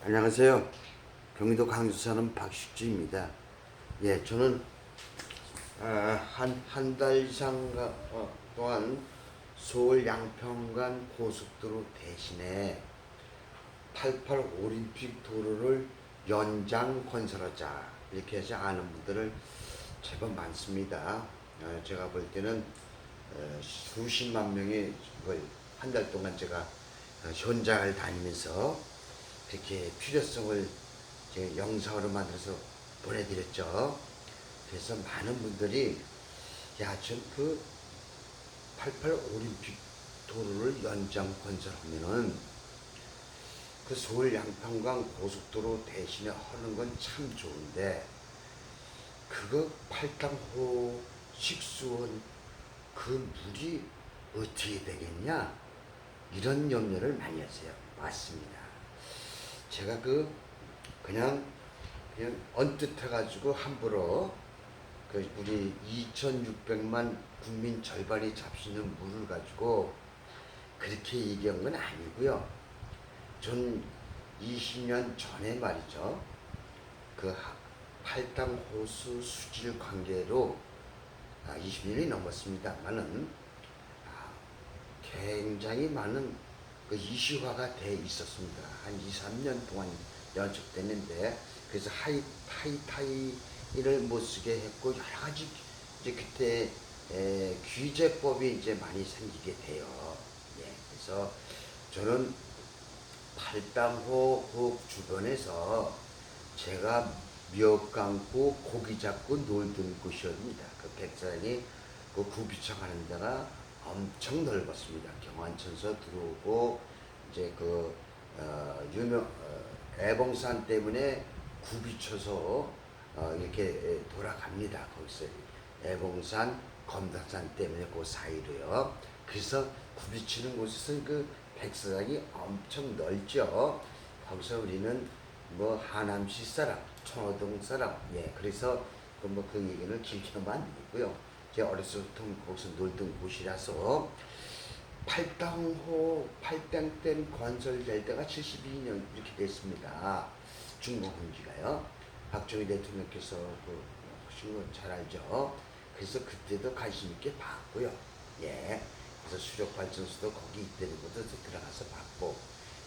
안녕하세요. 경기도 광주 사는 박식주입니다. 예, 저는 한 달 이상 동안 서울 양평간 고속도로 대신에 88 올림픽 도로를 연장 건설하자 이렇게 해서 아는 분들을 제법 많습니다. 제가 볼 때는 수십만 명이 한 달 동안 제가 현장을 다니면서 그렇게 필요성을 제 영상으로 만들어서 보내드렸죠. 그래서 많은 분들이 전 그 88 올림픽 도로를 연장 건설하면은 그 서울 양평강 고속도로 대신에 하는 건 참 좋은데 그거 팔당호 식수원 그 물이 어떻게 되겠냐 이런 염려를 많이 하세요. 맞습니다. 제가 그냥 언뜻 해가지고 함부로 우리 2,600만 국민 절반이 잡수는 물을 가지고 그렇게 얘기한 건 아니고요. 전 20년 전에 말이죠. 그 팔당 호수 수질 관계로 20년이 넘었습니다만은 굉장히 많은 그 이슈화가 돼 있었습니다. 한 2, 3년 동안 연속됐는데 그래서 하이타이를 못 쓰게 했고 여러 가지 이제 그때 규제법이 이제 많이 생기게 돼요. 예, 그래서 저는 팔당호 그 주변에서 제가 몇 감고 고기 잡고 놀던 곳이었습니다. 그 백사장이 그 구비청 하는 데가 엄청 넓었습니다. 경안천서 들어오고 이제 애봉산 때문에 구비쳐서 이렇게 돌아갑니다. 거기서 애봉산, 검다산 때문에 그 사이로요. 그래서 구비치는 곳에서 그 백사장이 엄청 넓죠. 거기서 우리는 뭐 하남시 사람, 청호동 사람, 그래서 그 얘기는 길게만 안 드리고요. 제가 어렸을 때부터 거기서 놀던 곳이라서 팔당호 팔당댐 건설될 때가 72년 이렇게 됐습니다. 중공군지가요. 박정희 대통령께서 하신 거 잘 알죠. 그래서 그때도 관심 있게 봤고요. 그래서 수력 발전소도 거기 있다는 것도 들어가서 봤고.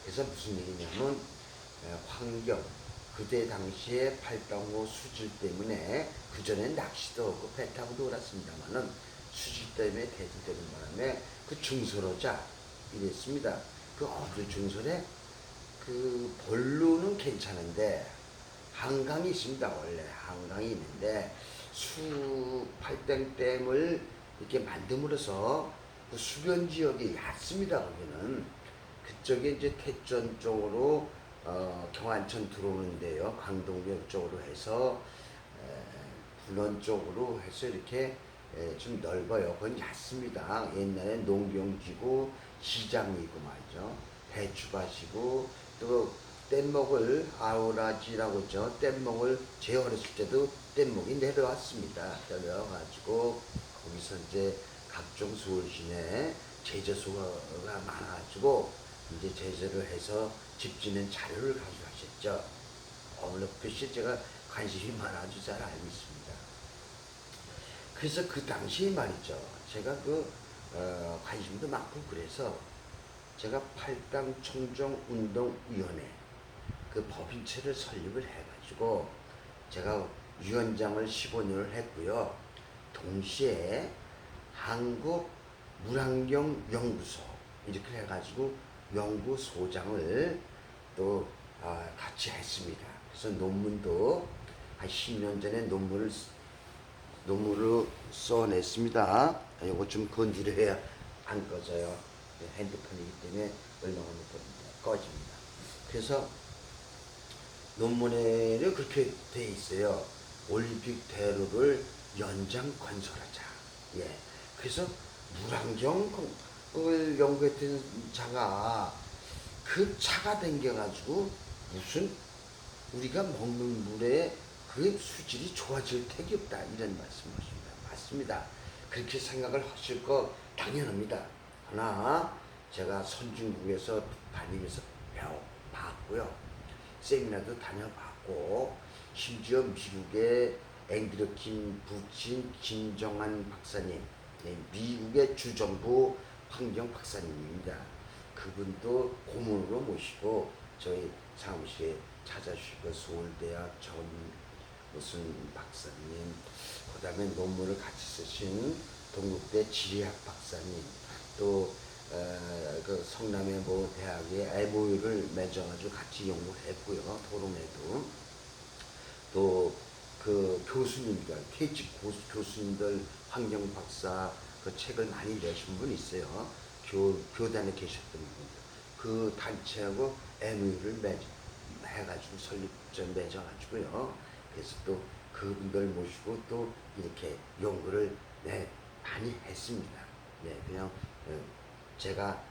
그래서 무슨 얘기냐면 환경 그때 당시에 팔당호 수질 때문에 그전에 낚시도 없고 배 타고 놀았습니다만은 수질 때문에 대두되는 바람에 그 중설호자 이랬습니다. 그 어느 중설에 그 본루는 괜찮은데 한강이 있습니다. 원래 한강이 있는데 팔땡댐을 이렇게 만듦으로써 그 수변 지역이 얕습니다. 거기는 그쪽에 이제 태전 쪽으로 경안천 들어오는데요. 강동역 쪽으로 해서 분원 쪽으로 해서 이렇게 좀 넓어요. 그건 얕습니다. 옛날에 농경지고 시장이고 말이죠. 배추밭이고 또 뗏목을 아우라지라고 했죠. 뗏목을 제 어렸을 때도 뗏목이 내려왔습니다. 내려와가지고 거기서 이제 각종 서울 시내 제조소가 많아가지고 이제 제조를 해서 집 짓는 자료를 가져가셨죠. 어느 글씨 제가 관심이 많아서 잘 알고 있습니다. 그래서 그 당시에 말이죠. 제가 관심도 많고 그래서 제가 팔당 총정운동위원회 그 법인체를 설립을 해가지고 제가 위원장을 15년을 했고요. 동시에 한국물환경연구소 이렇게 해가지고 연구소장을 또 같이 했습니다. 그래서 논문도 한 10년 전에 논문으로 써냈습니다. 이거 좀 건드려야 안 꺼져요. 핸드폰이기 때문에 얼마나 꺼집니다. 그래서 논문에는 그렇게 돼 있어요. 올림픽 대로를 연장 건설하자. 그래서 물환경을 연구했던 자가 그 차가 댕겨가지고 무슨 우리가 먹는 물에 그 수질이 좋아질 택이 없다 이런 말씀하십니다. 맞습니다. 그렇게 생각을 하실 거 당연합니다. 그러나 제가 선진국에서 다니면서 배워봤고요. 세미나도 다녀봤고 심지어 미국의 앵드류 부친 김정한 박사님, 네, 미국의 주정부 환경 박사님입니다. 그분도 고문으로 모시고 저희 사무실에 찾아주시고 서울대학 전 무슨 박사님, 그 다음에 논문을 같이 쓰신 동국대 지리학 박사님, 또 그 성남의 뭐 대학에 MOU를 맺어가지고 같이 연구를 했고요. 토론회도 또 그 교수님들, 퇴직 교수님들 환경 박사 그 책을 많이 내신 분이 있어요. 교단에 계셨던 분들. 그 단체하고 MOU를 해가지고 설립전 맺어가지고요. 그래서 또 그분들 모시고 또 이렇게 연구를 네, 많이 했습니다. 네, 그냥 제가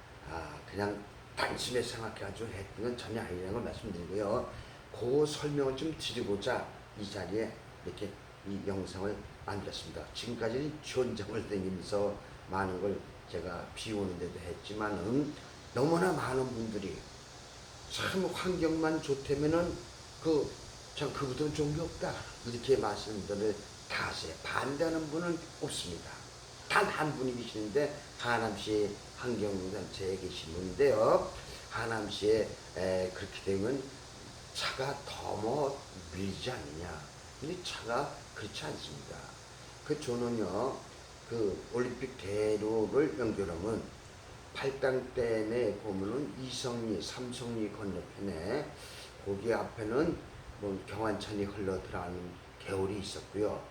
그냥 단숨에 생각해가지고 했던 건 전혀 아니라는 걸 말씀드리고요. 그 설명을 좀 드리고자 이 자리에 이렇게 이 영상을 만들었습니다. 지금까지는 현장을 다니면서 많은 걸 제가 비우는 데도 했지만은 너무나 많은 분들이 참 환경만 좋다면은 참 그분들은 종이 없다 이렇게 말씀들을 다 하세요. 반대하는 분은 없습니다. 단 한 분이 계시는데 하남시 환경단체에 계신 분인데요. 하남시에 그렇게 되면 차가 더 밀리지 않느냐. 근데 차가 그렇지 않습니다. 저는요 그 올림픽 대로를 연결하면 팔당댐에 보면은 이성리, 삼성리 건너편에 거기 앞에는 뭐 경안천이 흘러 들어가는 개울이 있었고요.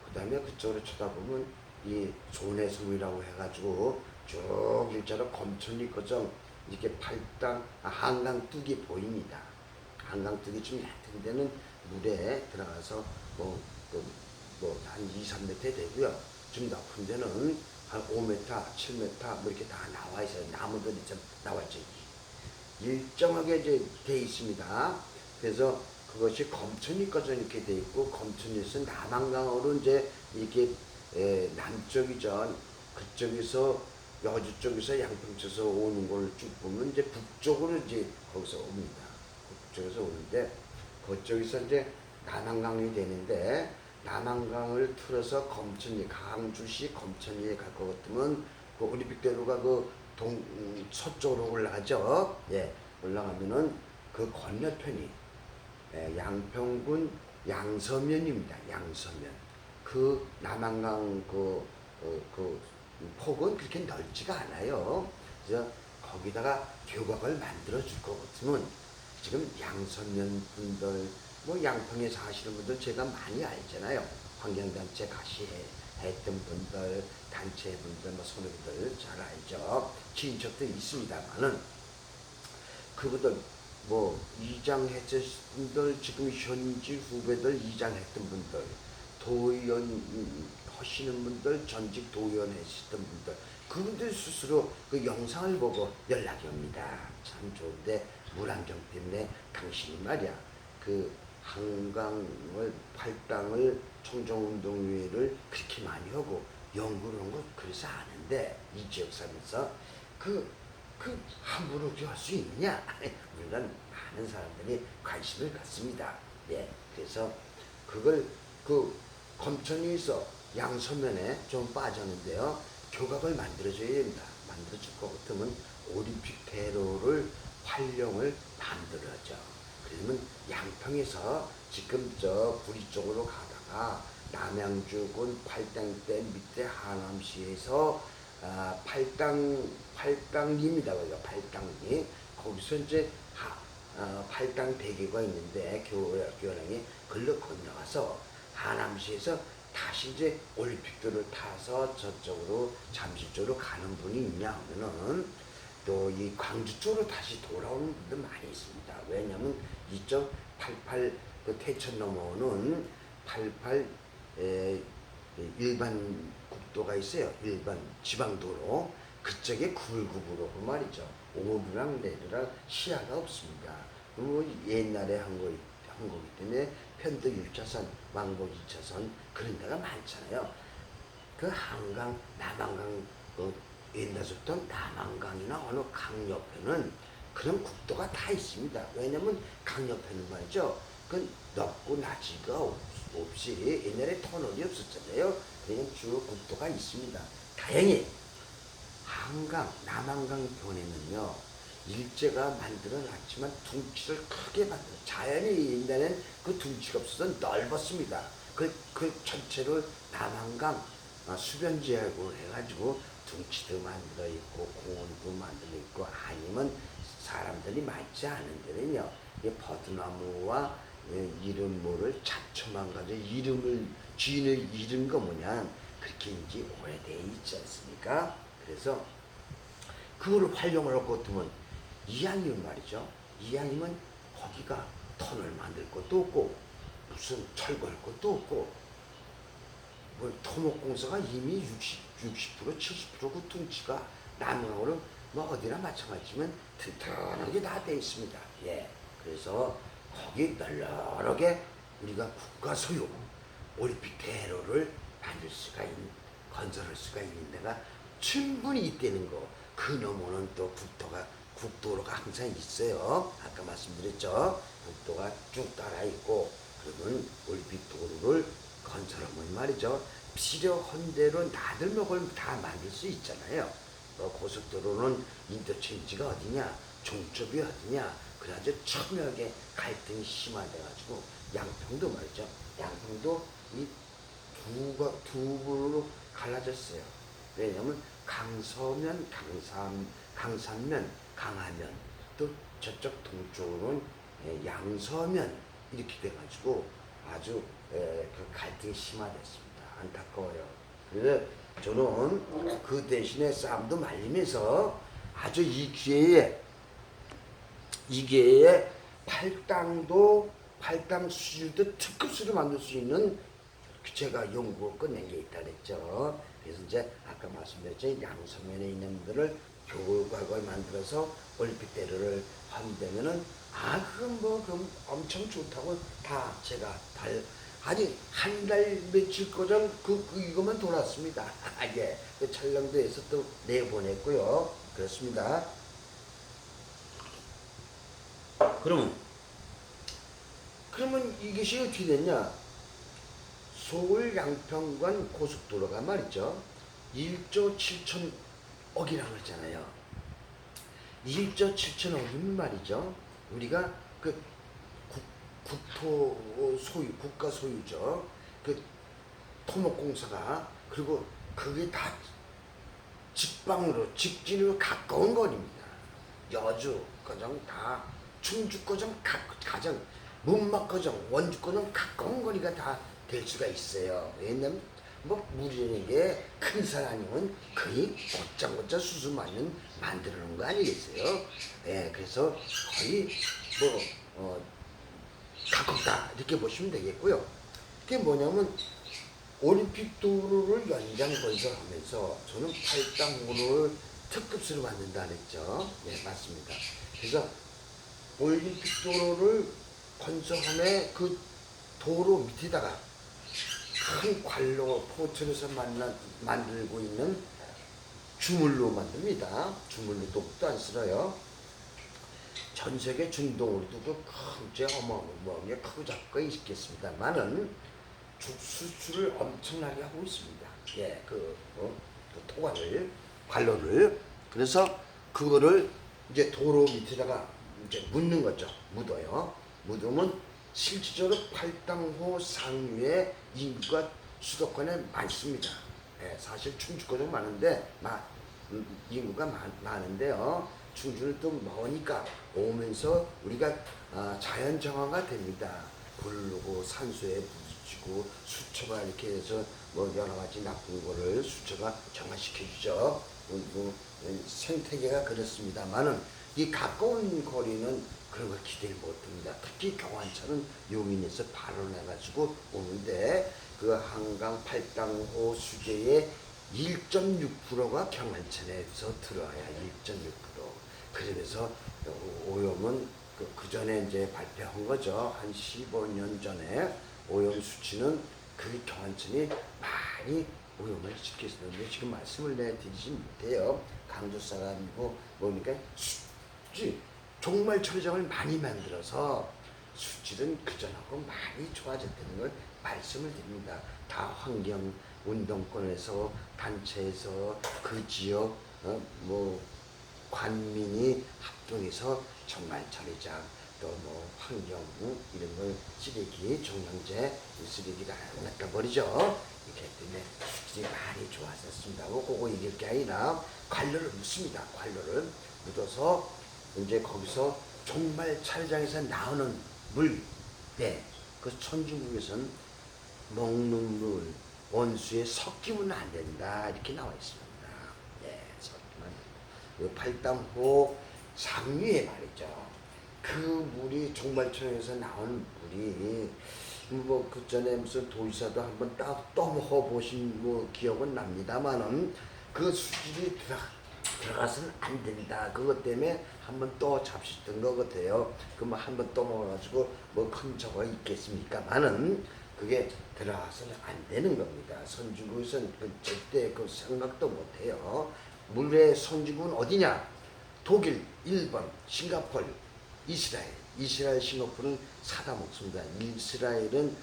그 다음에 그쪽으로 쳐다보면 이 조내섬이라고 해가지고 쭉 일자로 검천리 거정 이렇게 한강 뚝이 보입니다. 한강 뚝이 좀 얕은 데는 물에 들어가서 한 2, 3m 되고요. 좀 높은 데는 한 5m, 7m 뭐 이렇게 다 나와 있어요. 나무들이 좀 나와 있죠. 일정하게 이제 돼 있습니다. 그래서 그것이 검천이 꺼져 이렇게 돼 있고 검천에서 남한강으로 이제 이렇게 남쪽이죠. 그쪽에서 여주 쪽에서 양평 쪽에서 오는 걸 쭉 보면 이제 북쪽으로 이제 거기서 옵니다. 북쪽에서 오는데 그쪽에서 이제 남한강이 되는데 남한강을 틀어서 검천리, 강주시 검천리에 갈 것 같으면 그 올림픽대로가 서쪽으로 올라가죠. 예, 올라가면은 그 건너편이 양평군 양서면입니다. 양서면. 그 남한강 폭은 그렇게 넓지가 않아요. 그래서 거기다가 교각을 만들어 줄 것 같으면 지금 양서면 분들, 뭐 양평에 사시는 분들 제가 많이 알잖아요. 환경단체 했던 분들, 단체 분들, 뭐 선후배들 잘 알죠. 친척도 있습니다만은 그분들 뭐 이장했던 분들, 지금 현지 후배들 이장했던 분들, 도의원 하시는 분들, 전직 도의원 했었던 분들, 그분들 스스로 그 영상을 보고 연락이 옵니다. 참 좋은데 물안경 때문에 당신이 말이야 그 한강을 팔당을 청정운동회를 그렇게 많이 하고 연구를 한 거 그래서 아는데 이 지역 살면서 함부로 그렇게 할 수 있느냐? 물론 많은 사람들이 관심을 갖습니다. 네, 그래서 그걸 검천리에서 양서면에 좀 빠졌는데요. 교각을 만들어줘야 됩니다. 만들어줄 것 같으면 올림픽 대로를 활용을 만들어죠. 그러면 양평에서 지금 부리 쪽으로 가다가 남양주군 팔당댐 밑에 하남시에서 팔당리입니다. 거기가 팔당리. 거기서 이제 팔당 대교가 있는데 교량이 글로 건너가서 하남시에서 다시 이제 올림픽도를 타서 저쪽으로 잠실 쪽으로 가는 분이 있냐 하면은 또 이 광주 쪽으로 다시 돌아오는 분들 많이 있습니다. 왜냐하면 이쪽 88 태천 넘어오는 88 일반 국도가 있어요. 일반 지방도로 그쪽에 굴곡으로 그 말이죠. 오르락 내리락 시야가 없습니다. 뭐 옛날에 한 거기 때문에 편도 1차선, 왕복 2차선 그런 데가 많잖아요. 그 남한강 옛날부터 남한강이나 어느 강 옆에는 그런 국도가 다 있습니다. 왜냐면 강옆에는 말이죠. 그 높고 낮이가 없이 옛날에 터널이 없었잖아요. 그냥 쭉 국도가 있습니다. 다행히 한강, 남한강 변에는요, 일제가 만들어 놨지만 둥치를 크게 만들어. 자연이 옛날엔 그 둥치가 없어서 넓었습니다. 그 전체를 남한강 수변지하고 해가지고 둥치도 만들어 있고 공원도 만들어 있고, 아니면 사람들이 많지 않은 데는요, 이 버드나무와 이름 모를 잡초만 가지고 이름을 주인을 잃은 거 뭐냐, 그렇게 이제 오래돼 있지 않습니까? 그래서 그거를 활용을 하고 두면 이왕이면 말이죠. 이왕이면 거기가 터널 만들 것도 없고 무슨 철거할 것도 없고, 뭐 토목공사가 이미 60% 70%그 둥치가 남양으로 뭐 어디나 마찬가지지만 튼튼하게 다 돼 있습니다. 예. 그래서 거기 널널하게 우리가 국가 소유 올림픽 대로를 만들 수가 있는, 건설할 수가 있는 데가 충분히 있다는 거. 그 너머는 또 국도로가 항상 있어요. 아까 말씀드렸죠. 국도가 쭉 따라 있고, 그러면 올림픽 도로를 건설하면 말이죠. 필요한 대로 나들목을 다 만들 수 있잖아요. 고속도로는 인터체인지가 어디냐, 종점이 어디냐, 그래가지고 첨예하게 갈등이 심화돼가지고, 양평도 말이죠. 양평도 이 두 부로 갈라졌어요. 왜냐면 강서면, 강산면, 강하면, 또 저쪽 동쪽으로는 양서면, 이렇게 돼가지고 아주 그 갈등이 심화됐습니다. 안타까워요. 그래서 저는 그 대신에 싸움도 말리면서 아주 이 기회에 팔당 수질도 특급수로 만들 수 있는 제가 연구 끝낸 게 있다 그랬죠. 그래서 이제 아까 말씀드렸죠. 양서면에 있는 분들을 교과학을 만들어서 올림픽 대로를 한다면은 그럼 엄청 좋다고 다 제가 아니 한 달 며칠 거전 이것만 돌았습니다. 예, 그 촬영도 해서 또 내보냈고요. 그렇습니다. 그러면 이것이 어떻게 됐냐? 서울 양평간 고속도로가 말이죠. 1조 7천억이라고 그랬잖아요. 1조 7천억이면 말이죠. 우리가 그 국가 소유죠. 그 토목공사가, 그리고 그게 다 직진으로 가까운 거리입니다. 여주 거정 다, 충주 거정 가정, 문막 거정, 원주 거정 가까운 거리가 다 될 수가 있어요. 왜냐면 뭐 우리에게 큰 산 아니면 거의 곧장곧장 수수 만들어 놓은 거 아니겠어요? 예, 그래서 거의 가깝다 이렇게 보시면 되겠고요. 그게 뭐냐면 올림픽 도로를 연장 건설하면서 저는 8당로를 특급수로 만든다 그랬죠. 네, 맞습니다. 그래서 올림픽 도로를 건설함에 그 도로 밑에다가 큰 관로 포천에서 만들고 있는 주물로 만듭니다. 주물로 똑도 안 쓸어요. 전 세계 중동으로도 큰 어마어마하게 크고 작고 있겠습니다만은 수출을 엄청나게 하고 있습니다. 예, 그 토관을, 관로를. 그래서 그거를 이제 도로 밑에다가 이제 묻는 거죠. 묻어요. 묻으면 실질적으로 팔당호 상류에 인구가 수도권에 많습니다. 예, 사실 충주권은 많은데 인구가 많은데요. 충주는 또 머니까 오면서 우리가 자연 정화가 됩니다. 부르고 산소에 부딪히고 수초가 이렇게 해서 뭐 여러 가지 나쁜 거를 수초가 정화시켜주죠. 생태계가 그렇습니다만은 이 가까운 거리는 그런 걸 기대를 못합니다. 특히 경환차는 용인에서 발원해가지고 오는데 그 한강 팔당호 수계의 1.6%가 경환천에서 들어와야 1.6%. 그러면서 오염은 그 전에 이제 발표한 거죠. 한 15년 전에 오염 수치는 그 경환천이 많이 오염을 시켰었는데 지금 말씀을 내드리지 못해요. 강조 사람이고 뭡니까? 수지 종말 처리장을 많이 만들어서 수질은 그전하고 많이 좋아졌다는 걸 말씀을 드립니다. 다 환경 운동권에서 단체에서 그 지역 뭐 관민이 합동해서 종말 처리장 또 뭐 환경 이런 걸 쓰레기 종량제 쓰레기를 안 갖다 버리죠. 이렇기 때문에 수질이 많이 좋아졌습니다. 그거 얘기할 게 아니라 관료를 묻습니다. 관료를 묻어서 이제 거기서 종말 차례장에서 나오는 물, 네, 그 천주국에서는 먹는 물, 원수에 섞이면 안 된다 이렇게 나와 있습니다. 네, 섞이면 안 된다. 팔당호 상류에 말이죠. 그 물이 종말 차례에서 나오는 물이 뭐 그 전에 무슨 도지사도 한번 딱 떠먹어 보신 뭐 기억은 납니다만은 그 수질이 들어가서는 안 된다. 그것 때문에 한번 또 잡수던 것 같아요. 그뭐 한번 또 먹어가지고 뭐 큰 저거 있겠습니까만은 그게 들어가서는 안 되는 겁니다. 선진국에서는 그 절대 그 생각도 못해요. 물의 선진국은 어디냐? 독일, 일본, 싱가포르, 이스라엘, 싱가포르는 사다 먹습니다. 이스라엘은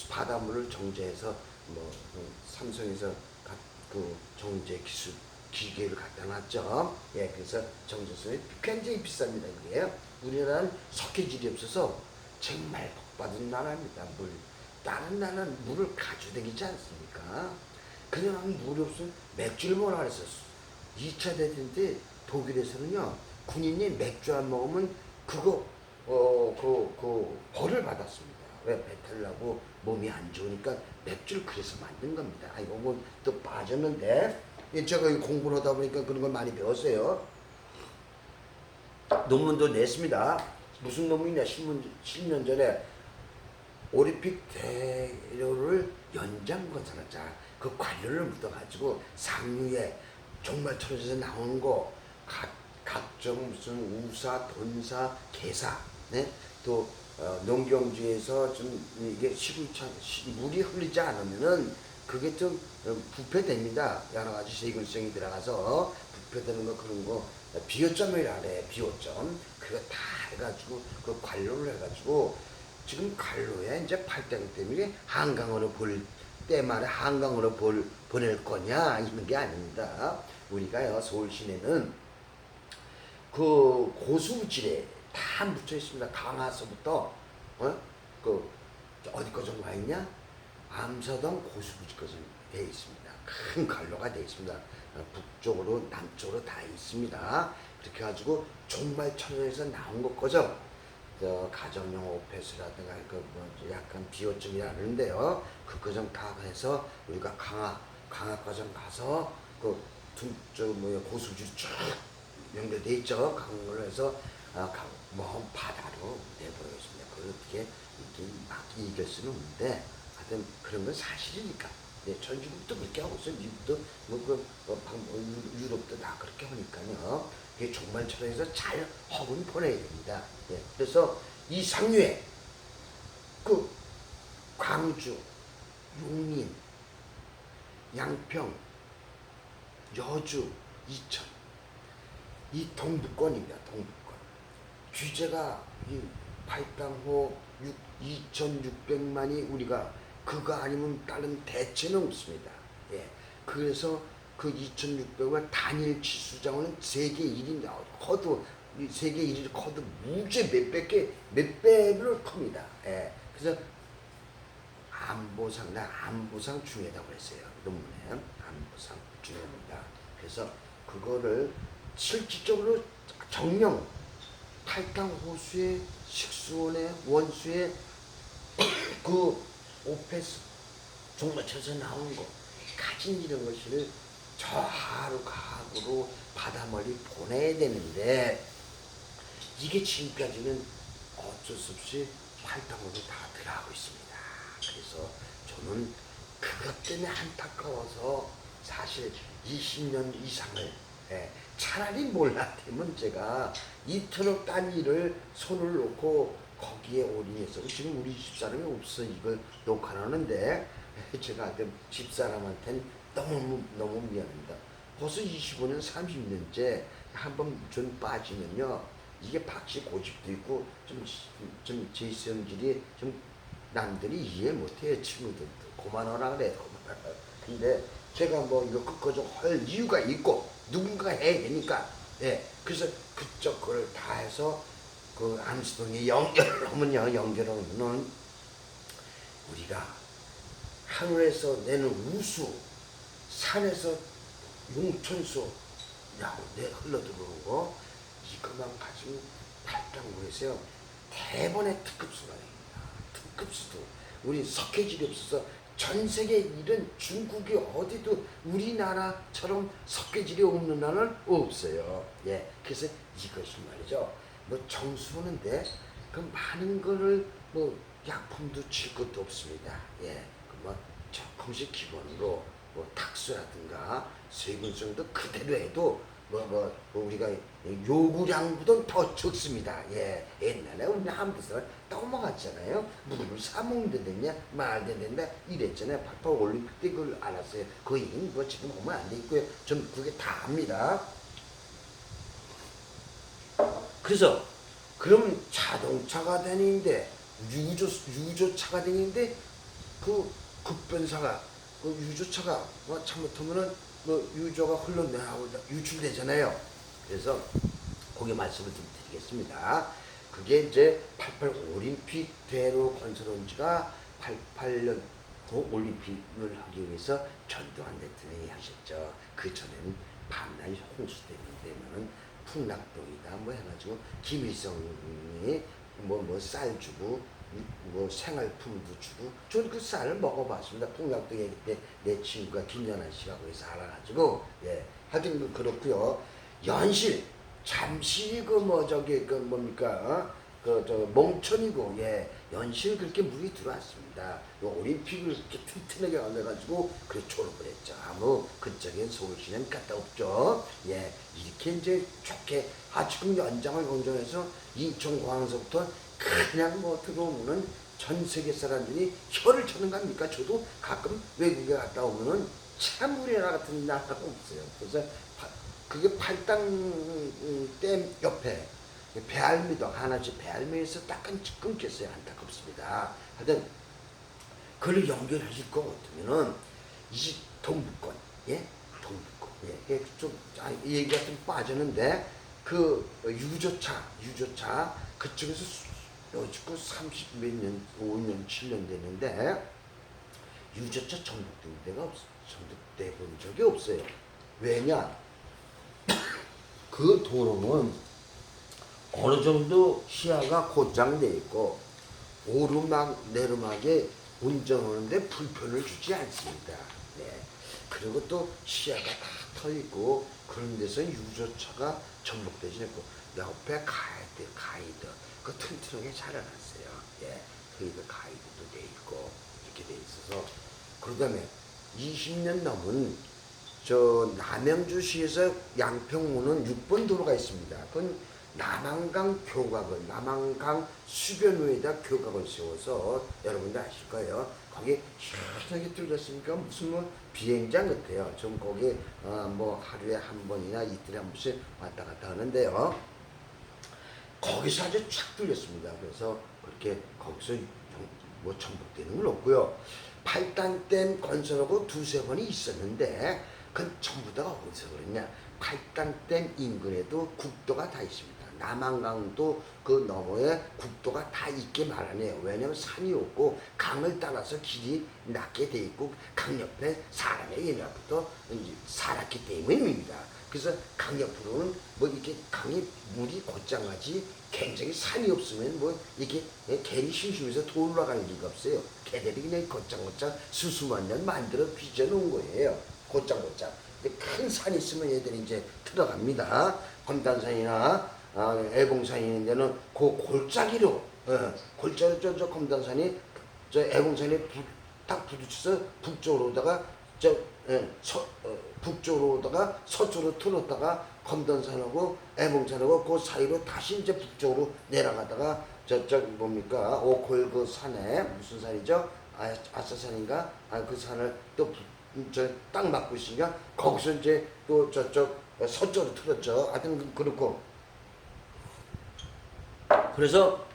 바닷물을 정제해서 뭐 삼성에서 그 정제 기술 기계를 갖다 놨죠. 예, 그래서 정제수는 굉장히 비쌉니다. 그게요. 우리나라는 석회질이 없어서 정말 복받은 나라입니다. 물. 다른 나라는 물을 가져다니지 않습니까? 그냥 물이 없으면 맥주를 먹으라 그랬었어. 2차 대전 때 독일에서는요, 군인이 맥주 안 먹으면 그거, 벌을 받았습니다. 왜? 배탈 나고 몸이 안 좋으니까 맥주를 그래서 만든 겁니다. 아이고, 뭐 또 빠졌는데. 제가 공부를 하다 보니까 그런 걸 많이 배웠어요. 논문도 냈습니다. 무슨 논문이냐? 10년 전에 올림픽 대로를 연장 건설하자. 그 관료를 묻어가지고 상류에 정말 철에서 나오는 거 각종 무슨 우사, 돈사, 개사, 네? 또 농경지에서 좀 이게 물이 흐르지 않으면은 그게 좀 부패됩니다. 여러 가지 세균성이 들어가서 부패되는 거 그런 거 비오점이라 그래. 비오점 그거 다 해가지고 그 관로를 해가지고 지금 관로에 이제 팔당 때문에 한강으로 볼 때만에 한강으로 보낼 거냐 이런 게 아닙니다. 우리가요 서울 시내는 그 고수부지에 다 묻혀 있습니다. 강화서부터 그 어디까지 와 있냐? 암서동 고수부지까지 되어 있습니다. 큰 관로가 되어 있습니다. 북쪽으로 남쪽으로 다 있습니다. 그렇게 해가지고 종말 천연에서 나온 것 거죠. 가정용 오페스라든가 그뭐 약간 비오점이라는데요. 그 과정 다 해서 우리가 강화 과정 가서 고수부지 쭉 연결돼 있죠. 강물로 해서 먼 바다로 내버려 있습니다. 그걸 어떻게 이렇게 막 이길 수는 없는데 하여튼 그런 건 사실이니까. 네, 전주국도 그렇게 하고 있어요. 미국도 유럽도 다 그렇게 하니까요. 이게 정말 철학에서 잘 허군 보내야 됩니다. 네, 그래서 이 상류에 그 광주, 용인, 양평, 여주, 이천 이 동부권입니다. 동부권. 규제가 이 팔당호 2,600만이 우리가 그거 아니면 다른 대체는 없습니다. 예. 그래서 그 2,600만 단일 치수장은 세계 1위 커도 세계 1위 커도 무지 몇 배를 큽니다. 예. 그래서 안보상 중요하다고 그랬어요. 논문에 안보상 중요합니다. 그래서 그거를 실질적으로 정령 팔당 호수의 식수원의 원수의 그 오페스 종마쳐서 나온 거 가진 이런 것을 저 하루 가구로 바다 멀리 보내야 되는데 이게 지금까지는 어쩔 수 없이 팔당으로 다 들어가고 있습니다. 그래서 저는 그것 때문에 안타까워서 사실 20년 이상을 차라리 몰랐다면 제가 2천억 단위를 손을 놓고 거기에 올인해서 지금 우리 집사람이 없어 이걸 녹화하는데 제가 집사람한테는 너무 미안합니다. 벌써 25년 30년째 한번 전 빠지면요 이게 박씨 고집도 있고 좀 제성질이 좀 남들이 이해 못해요. 친구들도 그만하라 그래. 그만하라. 근데 제가 뭐 이거 끝까지 할 이유가 있고 누군가 해야 되니까 예 그래서 그쪽 거를 다 해서 그 암수동에 연결하면요 연결하면은 우리가 하늘에서 내는 우수 산에서 용천수 야고 내 흘러들어오는 거 이것만 가지고 발당구에서요 대번의 특급수가 됩니다. 특급수도 우리 석회질이 없어서 전 세계 이런 중국이 어디도 우리나라처럼 석회질이 없는 나라는 없어요. 예, 그래서 이것이 말이죠. 뭐 정수하는데 그 많은 거를 뭐 약품도 칠 것도 없습니다. 예, 뭐 조금씩 기본으로 뭐 탁수라든가 세균성도 그대로 해도 뭐 우리가 요구량보다 더 적습니다. 예, 옛날에 우리 한국에서 넘어갔잖아요. 물을 사 먹는 데냐 말도 된다 이랬잖아요. 88 올림픽 때 그걸 알았어요. 거의 뭐 지금 오면 안 돼 있고요. 전 그게 다 압니다. 그래서 그럼 자동차가 다니는데 유조차가 다니는데 그 급변사가 그 유조차가 뭐 잘못하면은 뭐 유조가 흘러내고 유출되잖아요. 그래서 거기 말씀을 좀 드리겠습니다. 그게 이제 88 올림픽 대로 건설한 지가 88년 올림픽을 하기 위해서 전두환 대통령이 하셨죠. 그 전에는 밤낮 홍수 때문에 풍락동이다 뭐 해가지고 김일성이 뭐 쌀 주고 뭐 생활품도 주고 저는 그 쌀을 먹어봤습니다. 풍락동에 그때 내 친구가 김연아 씨가 거기서 알아가지고 예 하여튼 그렇고요. 연실 잠시 그 뭐 저기 그 뭡니까 그 저 몽천이고 예 연실 그렇게 물이 들어왔습니다. 올림픽을 이렇게 튼튼하게 얻어가지고 그래 졸업을 했죠. 아무 그쪽엔 서울시는 갔다 없죠. 예 이렇게 이제 좋게 지금 연장을 건조해서 인천공항서부터 그냥 뭐 들어오면은 전 세계 사람들이 혀를 쳐는 거 아닙니까? 저도 가끔 외국에 갔다 오면은 참 우리나라 같은 나라가 없어요. 그래서 그게 팔당댐 옆에 배알미도 하나씩 배알미에서 딱한 끊겼어요. 안타깝습니다. 하여튼 그걸 연결하실 것 같으면은 이 동북권 예 동북권 예좀 얘기가 좀 빠졌는데 그 유조차 그쪽에서 여지껏 30 몇 년 5년 7년 됐는데 유조차 전북된 데가 전북돼 본 적이 없어요. 왜냐 그 도로는 어느 정도 시야가 곧장돼 있고 오르막 내리막에 운전하는데 불편을 주지 않습니다. 네. 그리고 또 시야가 다 터 있고 그런 데서 유조차가 전복되지 않고 옆에 가이드 그 튼튼하게 잘 해놨어요. 예, 그리고 가이드도 돼 있고 이렇게 돼 있어서 그다음에 20년 넘은 저 남양주시에서 양평오는 6번 도로가 있습니다. 그건 남한강 교각을 남한강 수변위에다 교각을 세워서 여러분들 아실 거예요. 거기 시원하게 뚫렸으니까 무슨 뭐 비행장 같아요. 좀 거기 뭐 하루에 한 번이나 이틀에 한 번씩 왔다 갔다 하는데요. 거기서 아주 쫙 뚫렸습니다. 그래서 그렇게 거기서 뭐 전복되는 건 없고요. 팔당댐 건설하고 두세 번이 있었는데 그건 전부 다 어디서 그랬냐. 팔당댐 인근에도 국도가 다 있습니다. 남한강도 그 너머에 국도가 다 있게 마련해요. 왜냐하면 산이 없고 강을 따라서 길이 낮게 돼 있고 강 옆에 사람의 옛날부터 살았기 때문입니다. 그래서 강 옆으로는 뭐 이렇게 강이 물이 곧장하지 굉장히 산이 없으면 뭐 이렇게 괜히 심심해서 더 올라가는 리가 없어요. 걔들이 그냥 곧장곧장 수수만 년 만들어 빚어놓은 거예요. 곧장곧장. 큰 산이 있으면 얘들이 이제 들어갑니다. 검단산이나 애봉산이 있는 데는 그 골짜기로 골짜기로 저 검단산이 저 애봉산이 딱 부딪혀서 북쪽으로 오다가 북쪽으로 오다가 서쪽으로 틀었다가 검단산하고 애봉산하고 그 사이로 다시 이제 북쪽으로 내려가다가 저쪽 뭡니까 오콜 그 산에 무슨 산이죠? 아사산인가? 그 산을 또 저 딱 막고 있으니까 거기서 이제 또 저쪽 서쪽으로 틀었죠. 하여튼 그렇고 그래서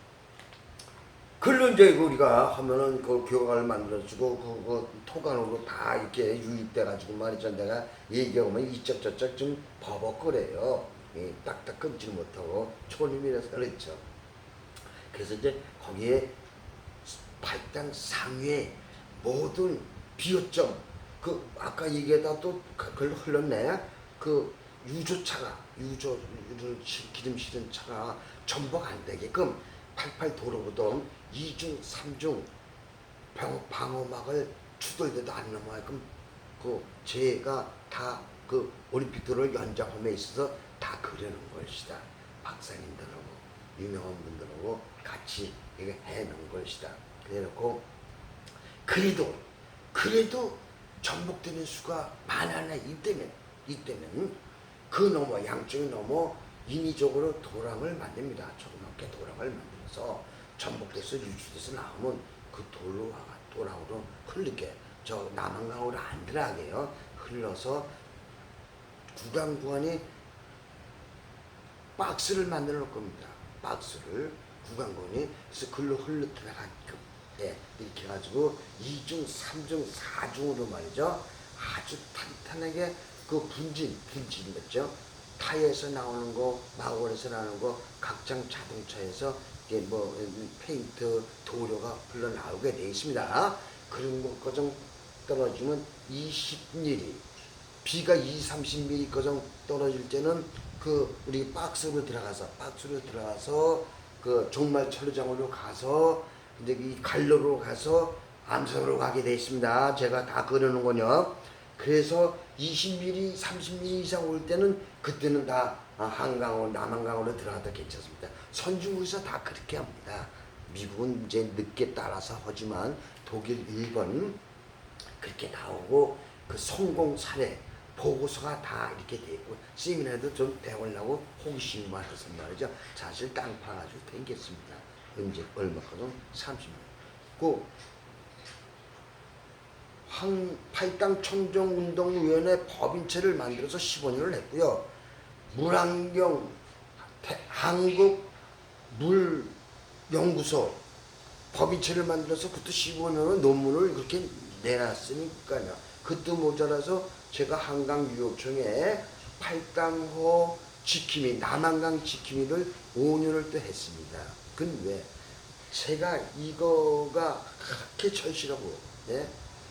글로 이제 우리가 하면은 그 교각을 만들어주고 그 토간으로 다 이렇게 유입돼가지고 말이죠. 내가 얘기하면 이쪽 저쪽 좀 버벅거려요. 딱딱 끊지 못하고 초림이라서 그랬죠. 그래서 이제 거기에 발당 상위에 모든 비어점 그 아까 얘기하다 또 그걸 흘렀네. 그 유조를 기름 실은 차가 전복 안 되게끔 88 도로보동 2중 3중 방어막을 투덜대도 안 넘어가게끔 그 제가 다 그 올림픽 도로를 연장함에 있어서 다 그려놓은 것이다. 박사님들하고 유명한 분들하고 같이 이거 해놓은 것이다. 그래놓고 그래도 전복되는 수가 많아나 이때는 그 넘어 양쪽이 넘어 인위적으로 도랑을 만듭니다. 조그맣게 도랑을 만들어서 전복돼서 유출돼서 나오면 그 도랑으로 흘리게 저 남한강으로 안 들어가게요. 흘러서 구간이 박스를 만들어 놓을 겁니다. 박스를 구간이 그래서 글로 흘러 들어가게끔 이렇게 해가지고 2중, 3중, 4중으로 말이죠. 아주 탄탄하게 그 분진 맞죠? 타이어에서 나오는 거, 마구원에서 나오는 거, 각장 자동차에서 이게 뭐 페인트, 도료가 흘러나오게 되어 있습니다. 그런 거 거정 떨어지면 20mm, 비가 30mm 거정 떨어질 때는 그 우리 박스로 들어가서 그 종말 철로장으로 가서 이제 이 갈로로 가서 암성으로 가게 되어 있습니다. 제가 다 그려놓은거요. 그래서 20mm, 30mm 이상 올 때는 그때는 다 한강으로 남한강으로 들어가도 괜찮습니다. 선진국에서 다 그렇게 합니다. 미국은 이제 늦게 따라서 하지만 독일, 일본 그렇게 나오고 그 성공 사례 보고서가 다 이렇게 돼 있고 세미나도 좀 배우려고 호기심이 많아서 말이죠. 사실 땅 파가지고 댕겼습니다. 언제 얼마까지 30년. 그 팔당 청정운동위원회 법인체를 만들어서 15년을 했고요. 물환경 한국물연구소 법인체를 만들어서 그것도 15년을 논문을 그렇게 내놨으니까요. 그것도 모자라서 제가 한강유역청에 팔당호 지킴이, 남한강 지킴이를 5년을 또 했습니다. 그건 왜? 제가 이거가 그렇게 절실하고, 예?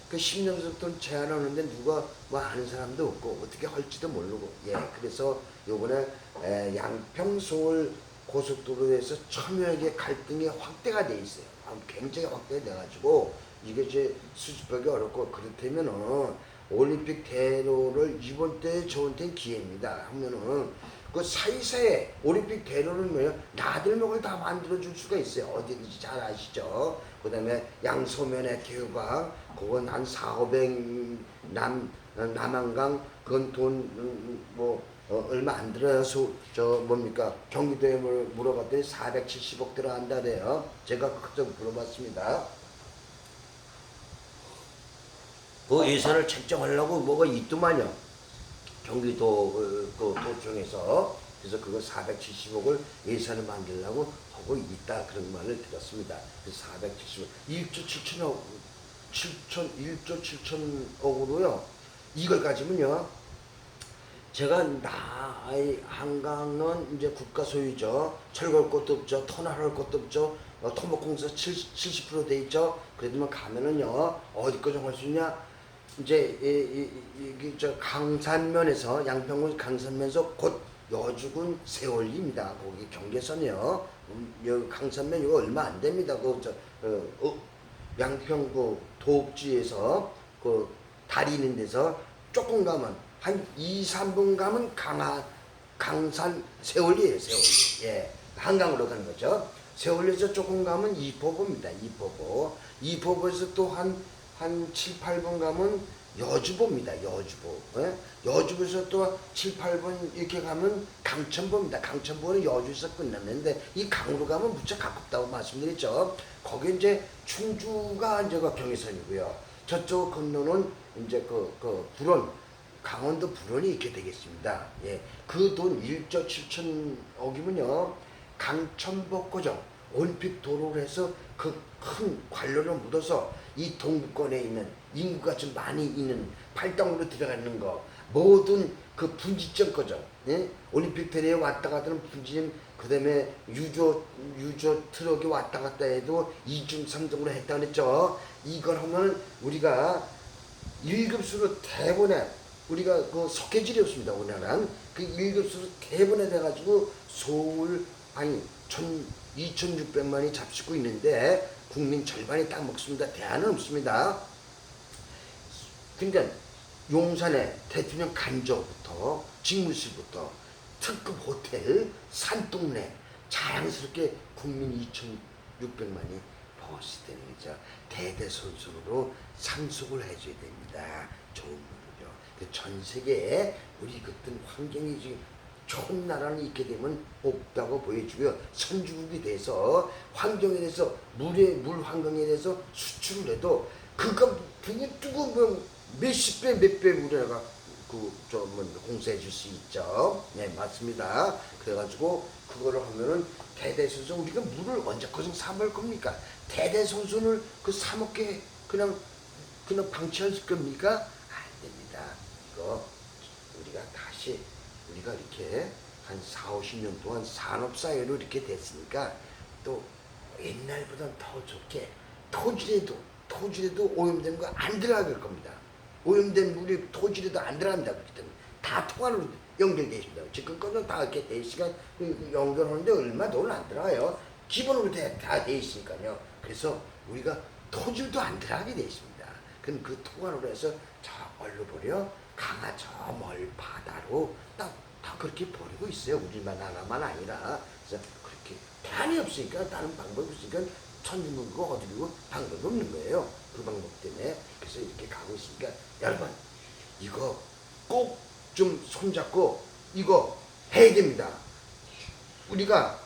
그 10년 전부터 제안하는데 누가 뭐 아는 사람도 없고 어떻게 할지도 모르고, 예. 그래서 요번에 양평 서울 고속도로에서 첨예하게 갈등이 확대가 돼 있어요. 굉장히 확대돼가지고 이게 이제 수습하기 어렵고 그렇다면은 올림픽 대로를 이번 때 저한테 기회입니다. 하면은 그 사이사이에 올림픽 대로를 뭐예요? 나들목을 다 만들어줄 수가 있어요. 어디든지 잘 아시죠? 그 다음에 양소면의 개우강 그건 한 4,500 남한강 그건 돈 얼마 안 들어요. 뭡니까 경기도에 물어봤더니 470억 들어간다래요. 제가 그저 물어봤습니다. 그 예산을 책정하려고 뭐가 있더만요. 경기도 그 도청에서. 그래서 그거 470억을 예산을 만들려고 하고 있다 그런 말을 들었습니다. 그래서 470억 1조 7천억으로요. 이걸 가지면요. 제가 한강은 이제 국가 소유죠. 철거할 것도 없죠. 터널할 것도 없죠. 토목공사 70% 돼 있죠. 그래도 가면은요. 어디까지 할 수 있냐? 이제 저 강산면에서 양평군 강산면에서 곧 여주군 세월리입니다. 거기 경계선이요. 여기 강산면 이거 얼마 안 됩니다. 양평 그 도읍지에서 그 다리 있는 데서 조금 가면 한 2~3분 가면 강산 세월리예요. 세월리. 예. 한강으로 가는 거죠. 세월리에서 조금 가면 이포보입니다. 이포보에서 또 한 7~8분 가면 여주보입니다. 여주보. 예? 여주보에서 또 7~8분 이렇게 가면 강천보입니다. 강천보는 여주에서 끝났는데 이 강으로 가면 무척 가깝다고 말씀드렸죠. 거기 이제 충주가 이제 그 경의선이고요. 저쪽 건너는 이제 그 불원, 강원도 불원이 있게 되겠습니다. 예. 그 돈 1조 7천억이면요. 강천북고정 올림픽 도로를 해서 그 큰 관로를 묻어서 이 동부권에 있는 인구가 좀 많이 있는 팔당으로 들어가는 거 모든 그 분지점 거죠. 예? 올림픽 대회에 왔다 가던 분지점 그다음에 유조 트럭이 왔다 갔다 해도 2중 3등으로 했다 그랬죠. 이걸 하면 우리가 1급수로 대본에 우리가 그 석회질이었습니다. 우리나라는 그 1급수로 대본에 돼가지고 서울 아니 2,600만이 잡수고 있는데 국민 절반이 딱 먹습니다. 대안은 없습니다. 그러니까 용산에 대통령 간저부터 직무실부터 특급 호텔 산동네 자랑스럽게 국민 2,600만이 버스되는 거죠. 대대손손으로 상속을 해줘야 됩니다. 좋은 분이죠. 전 세계에 우리 그땐 환경이 지금 좋은 나라는 있게 되면 없다고 보여주고요. 선주국이 돼서 환경에 대해서 물 환경에 대해서 수출을 해도 그거 그게 뜨거운 몇십 배 몇 배 우리나라가 공사해 줄 수 있죠. 네 맞습니다. 그래가지고 그거를 하면은 대대손손 우리가 물을 언제까지 사 먹을 겁니까? 대대손손을 그 사 먹게 그냥 방치할 겁니까? 안 됩니다. 이거 우리가 다시 우리가 이렇게 한 4, 50년 동안 산업사회로 이렇게 됐으니까 또 옛날보다 더 좋게 토질에도 오염된 거 안 들어갈 겁니다. 오염된 물이 토질에도 안 들어간다 그렇기 때문에 다 통화로 연결되어 있습니다. 지금까지는 다 이렇게 돼 있으니까 연결하는데 얼마 돈 안 들어가요. 기본으로 다 돼 있으니까요. 그래서 우리가 토질도 안 들어가게 돼 있습니다. 그럼 그 통화로 해서 저 얼로 버려 강화 저 멀 바다로 다 그렇게 버리고 있어요. 우리만 하나만 아니라. 그래서 그렇게 대안이 없으니까 다른 방법이 없으니까 천리는 거 어디고 방법이 없는 거예요. 그 방법 때문에. 그래서 이렇게 가고 있으니까 여러분 이거 꼭 좀 손잡고 이거 해야 됩니다. 우리가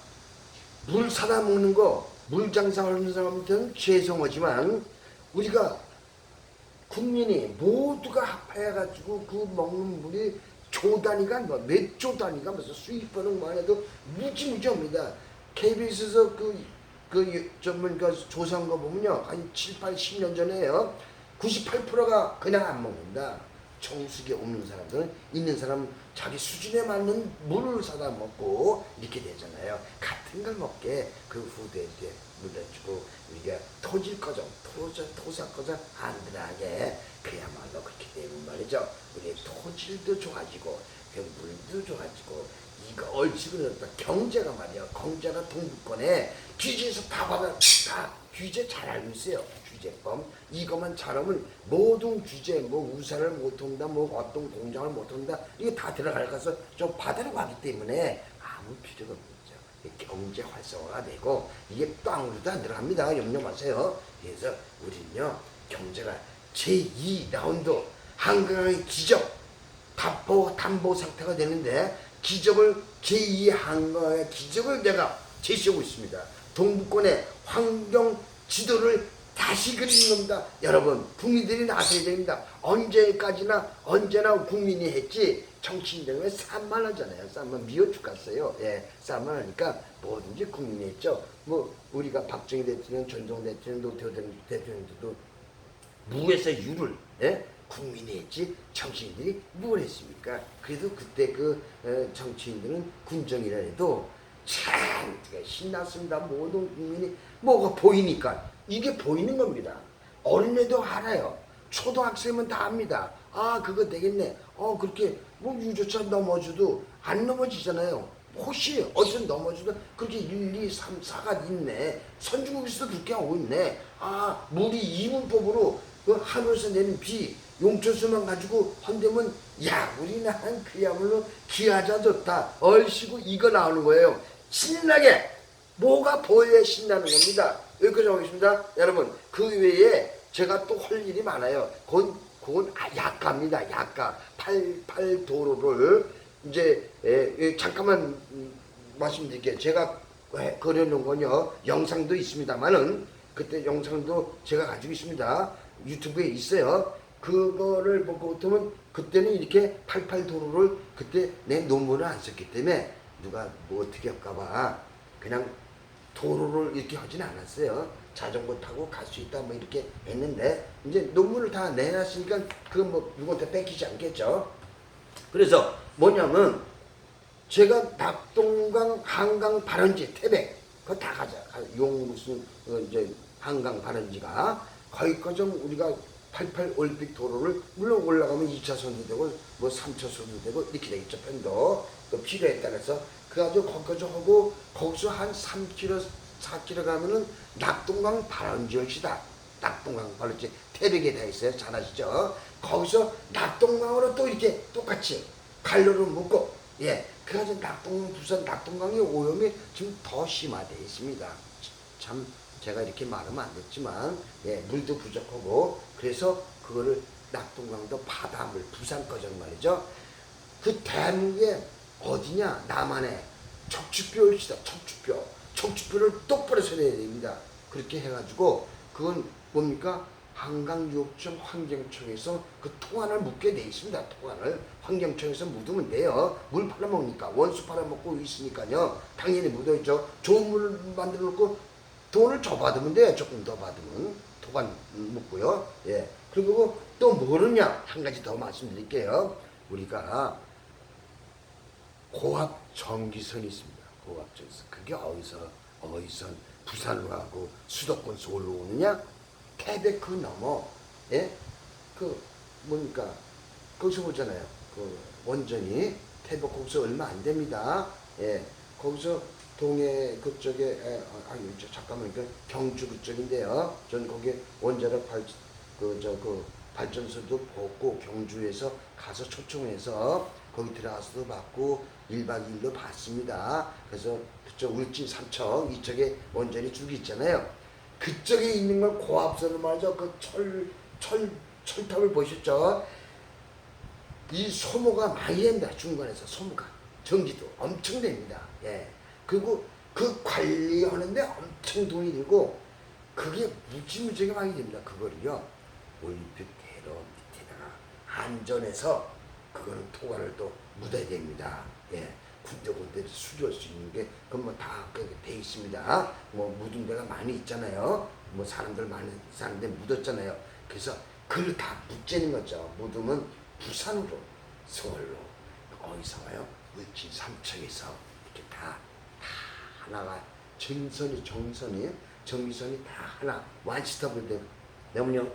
물 사다 먹는 거 물 장사하는 사람들은 죄송하지만 우리가 국민이 모두가 합해가지고 그 먹는 물이 조 단위가 몇 조 단위가 무슨 수입하는 만 해도 무지무지합니다. KBS에서 전문 조사한 거 보면요. 한 7, 8, 10년 전에요. 98%가 그냥 안 먹는다. 정수기 없는 사람들은 있는 사람 자기 수준에 맞는 물을 사다 먹고 이렇게 되잖아요. 같은 걸 먹게 그 후대한테 물려주고 우리가 토질거정, 토사거정 안 들어가게 그야말로 그렇게 되면 말이죠. 우리 토질도 좋아지고 물도 좋아지고 이거 얼씨구나 경제가 말이야. 경제가 동부권에 규제에서 다 규제 잘 알고 있어요. 규제법 이것만 잘하면 모든 규제 우산을 못한다 어떤 공장을 못한다 이게 다 들어가서 좀 바다로 가기 때문에 아무 필요가 없죠. 경제 활성화가 되고 이게 땅으로도 안 들어갑니다. 염려 마세요. 그래서 우리는요 경제가 제2라운드 한강의 기적 담보 상태가 되는데 기적을 제2 한강의 기적을 내가 제시하고 있습니다. 동부권의 환경 지도를 다시 그리는 겁니다. 여러분 국민들이 나서야 됩니다. 언제나 국민이 했지 정치인들은 쌈만 하잖아요. 쌈만 미워 죽겠어요. 예, 쌈만 하니까 뭐든지 국민이 했죠. 우리가 박정희 대통령, 전두환 대통령, 노태우 대통령도 무에서 유를 국민이 했지 정치인들이 뭘 했습니까? 그래도 그때 정치인들은 군정이라 해도 참 신났습니다. 모든 국민이 뭐가 보이니까 이게 보이는 겁니다. 어린애도 알아요. 초등학생은 다 압니다. 아 그거 되겠네. 그렇게 유조차 넘어져도 안 넘어지잖아요. 혹시 어디서 넘어져도 그렇게 1, 2, 3, 4가 있네. 선진국에서도 그렇게 하고 있네. 아 물이 이문법으로 하늘에서 내린 비 용천수만 가지고 한대면 야 우리나라는 그야말로 기하자 좋다. 얼씨구 이거 나오는 거예요. 신나게 뭐가 보여야 신나는 겁니다. 여기까지 하겠습니다. 여러분 그 외에 제가 또 할 일이 많아요. 그건 약가입니다. 약가 88도로를 이제 잠깐만 말씀드릴게요. 제가 그려놓은 건요 영상도 있습니다만은 그때 영상도 제가 가지고 있습니다. 유튜브에 있어요. 그거를 보고 보면 그때는 이렇게 88도로를 그때 내 논문을 안 썼기 때문에 누가 어떻게 할까봐 그냥 도로를 이렇게 하진 않았어요. 자전거 타고 갈 수 있다 뭐 이렇게 했는데 이제 논문을 다 내놨으니까 그건 뭐 누구한테 뺏기지 않겠죠. 그래서 뭐냐면 제가 낙동강 한강 발원지 태백 그거 다 가자. 용 무슨 이제 한강 발원지가 거기까지 우리가 88 올림픽 도로를 물론 올라가면 2차선도 되고 뭐 3차선도 되고 이렇게 되겠죠. 편도 또 필요에 따라서 그래가지고 거기까지 하고 거기서 한 3km 4km 가면은 낙동강 발원지역이다. 낙동강 발원지 태백에 다 있어요. 잘 아시죠? 거기서 낙동강으로 또 이렇게 똑같이 갈로를 묶고 그래가지고 부산 낙동강의 오염이 지금 더 심화되어 있습니다. 참 제가 이렇게 말하면 안 됐지만 물도 부족하고 그래서 그거를 낙동강도 바닷물 부산 거정 말이죠. 그 대한민국에 어디냐 남한에 척추뼈일시다. 척추뼈를 똑바로 서려야 됩니다. 그렇게 해가지고 그건 뭡니까? 한강유업청 환경청에서 그 토안을 묻게 돼 있습니다. 토안을 환경청에서 묻으면 돼요. 물 팔아먹으니까 원수 팔아먹고 있으니까요. 당연히 묻어있죠. 좋은 물 만들어 놓고 돈을 더 받으면 돼요. 조금 더 받으면 토안 묻고요. 그리고 또 뭐느냐 한 가지 더 말씀드릴게요. 우리가 고압 전기선이 있습니다. 고압 전기선. 그게 어디서 부산으로 가고 수도권 서울로 오느냐? 태백 그 넘어, 그 뭡니까? 거기서 보잖아요. 그 원전이 태백 거기서 얼마 안 됩니다. 거기서 동해 그쪽에 잠깐만 그 경주 그쪽인데요. 전 거기 원자력 발전소도 보고 경주에서 가서 초청해서 거기 들어가서도 봤고 1박 2일로 봤습니다. 그래서 그쪽 울진 삼척 이쪽에 원전이 쭉 있잖아요. 그쪽에 있는 걸 고압선을 말이죠. 그 철탑을 보셨죠? 이 소모가 많이 됩니다. 중간에서 소모가. 전기도 엄청 됩니다. 그리고 그 관리하는데 엄청 돈이 들고 그게 무지무지하게 많이 됩니다. 그거를요. 올림픽 대로 밑에다가 안전해서 그거는 토관을 또 묻어야 됩니다. 군데군데 수리할 수 있는 게 그건 뭐 다 돼 있습니다. 뭐 묻은 데가 많이 있잖아요. 뭐 사람들 많은 사람들 묻었잖아요. 그래서 그걸 다 묻지는 거죠. 묻으면 부산으로 서울로 어디서 와요? 울진 삼척에서 이렇게 다 하나가 전기선이 다 하나 완스톱을 되면요.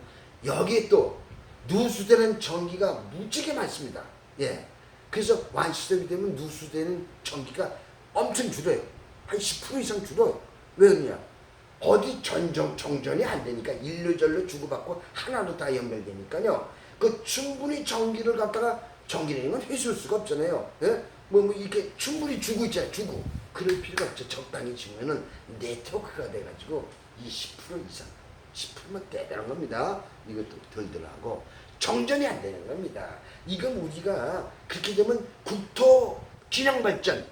여기에 또 누수되는 전기가 무지개 많습니다. 그래서 완수되게 되면 누수되는 전기가 엄청 줄어요. 한 10% 이상 줄어요. 왜 그러냐? 어디 정전이 안 되니까 일로절로 주고받고 하나로 다 연결되니까요. 그 충분히 전기를 갖다가 전기라는 건 회수할 수가 없잖아요. 뭐 이렇게 충분히 주고 있잖아요. 주고. 그럴 필요가 없죠. 적당히 주면은 네트워크가 돼가지고 20% 이상, 10%면 대단한 겁니다. 이것도 덜덜하고. 정전이 안 되는 겁니다. 이건 우리가 그렇게 되면 국토 균형 발전,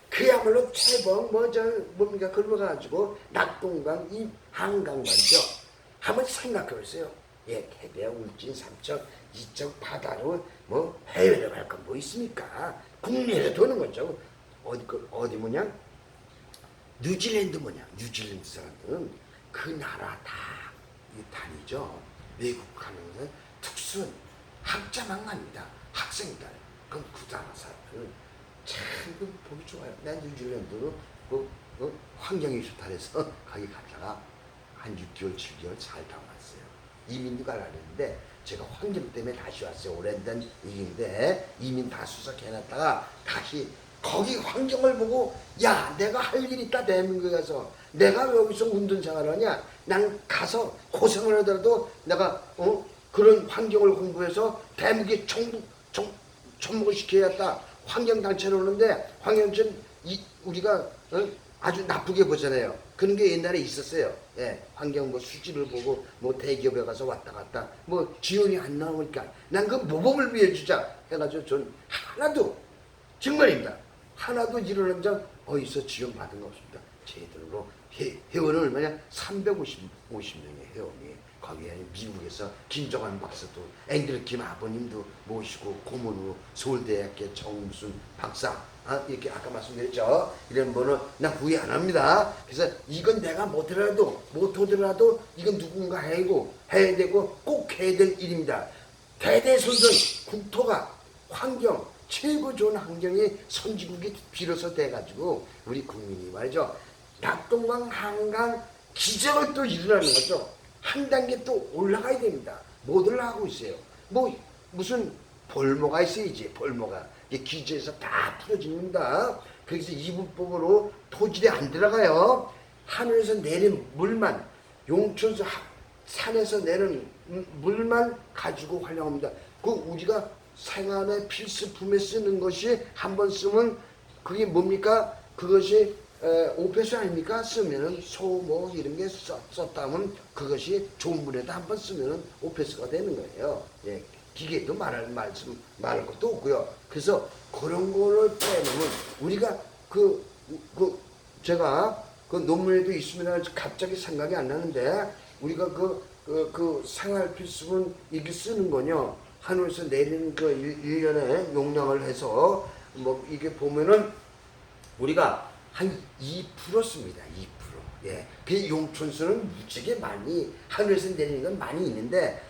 그야말로 태봉 뭡니까 걸어가지고 낙동강 이 한강 말이죠. 한번 생각해 보세요. 태백, 울진, 삼척 이쪽 바다로 뭐 해외로 갈 건 뭐 있습니까? 국내로 도는 거죠. 어디 뭐냐? 뉴질랜드 뉴질랜드 사람들은 그 나라 다 다니죠. 외국 가면은 특수한 학자만 갑니다. 학생들. 그럼 그 나라 사람들은 참 보기 좋아요. 난 뉴질랜드로 환경이 좋다 해서 거기 갔다가 한 6개월, 7개월 살다 왔어요. 이민도 가라 그랬는데 제가 환경 때문에 다시 왔어요. 오랜된 얘기인데 이민 다 수색해놨다가 다시 거기 환경을 보고 야 내가 할 일 있다 대한민국에 가서 내가 여기서 운동생활을 하냐 난 가서 고생을 하더라도 내가 그런 환경을 공부해서 대한민국에 접목을 시켜야겠다. 환경단체를 오는데 환경단체는 우리가 아주 나쁘게 보잖아요. 그런 게 옛날에 있었어요. 환경 수지를 보고 대기업에 가서 왔다 갔다 지원이 안 나오니까 난 그 모범을 비워주자 해가지고 전 하나도 정말입니다. 하나도 이런 장 어디서 지원받은 거 없습니다. 제대로 회원은 얼마냐? 350명의 회원이 거기에 미국에서 김정한 박사도 앵글 김 아버님도 모시고 고문으로 서울대학교 정무순 박사 이렇게 아까 말씀드렸죠. 이런 거는 나 후회 안 합니다. 그래서 이건 내가 못하더라도 이건 누군가 해야 되고 꼭 해야 될 일입니다. 대대손손 국토가 환경 최고 좋은 환경이 선진국이 비로소 돼가지고 우리 국민이 말이죠. 낙동강 한강 기적을 또 일어나는 거죠. 한 단계 또 올라가야 됩니다. 못 올라가고 있어요. 뭐 무슨 볼모가 있어야지. 볼모가 이게 기저에서 다 풀어집니다. 그래서 이분법으로 토질이 안 들어가요. 하늘에서 내린 물만 용천수 산에서 내는 물만 가지고 활용합니다. 그 우리가 생활의 필수품에 쓰는 것이 한번 쓰면 그게 뭡니까? 그것이 오페스 아닙니까? 쓰면은 소 뭐 이런 게 썼다면 그것이 좋은 물에다 한번 쓰면은 오페스가 되는 거예요. 예, 기계도 말할 것도 없고요. 그래서 그런 거를 빼놓으면 우리가 제가 그 논문에도 있으면 갑자기 생각이 안 나는데 우리가 그 생활 필수품 이게 쓰는 거요. 하늘에서 내리는 그 1년에 용량을 해서 뭐 이게 보면은 우리가 한 2% 씁니다. 2%. 예. 그 용천수는 무지개 많이 하늘에서 내리는 건 많이 있는데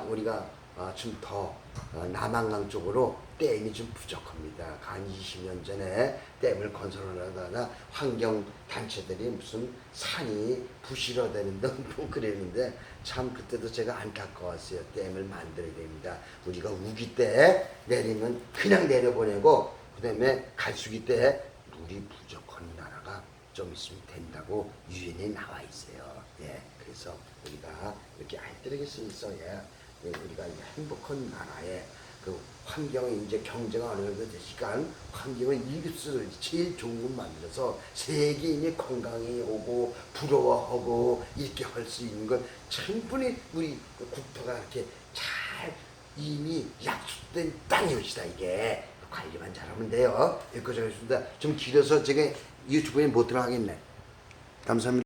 우리가 좀 더 남한강 쪽으로 댐이 좀 부족합니다. 한 20년 전에 댐을 건설하다가 환경단체들이 무슨 산이 부실어되는 등 뭐 그랬는데 참 그때도 제가 안타까웠어요. 댐을 만들어야 됩니다. 우리가 우기 때 내리면 그냥 내려보내고 그 다음에 갈수기 때 물이 부족한 나라가 좀 있으면 된다고 유엔에 나와 있어요. 예, 그래서 우리가 이렇게 알뜰하게 써 있어야 우리가 행복한 나라에 그 환경이 이제 경제가 어느 정도 되시니까 환경을 이깁을 제일 좋은 것 만들어서 세계인이 건강히 오고 부러워하고 이렇게 할 수 있는 걸 충분히 우리 국토가 이렇게 잘 이미 약속된 땅이옵시다. 이게 관리만 잘하면 돼요. 여기까지 하겠습니다. 좀 길어서 제가 유튜브에 못 들어가겠네. 감사합니다.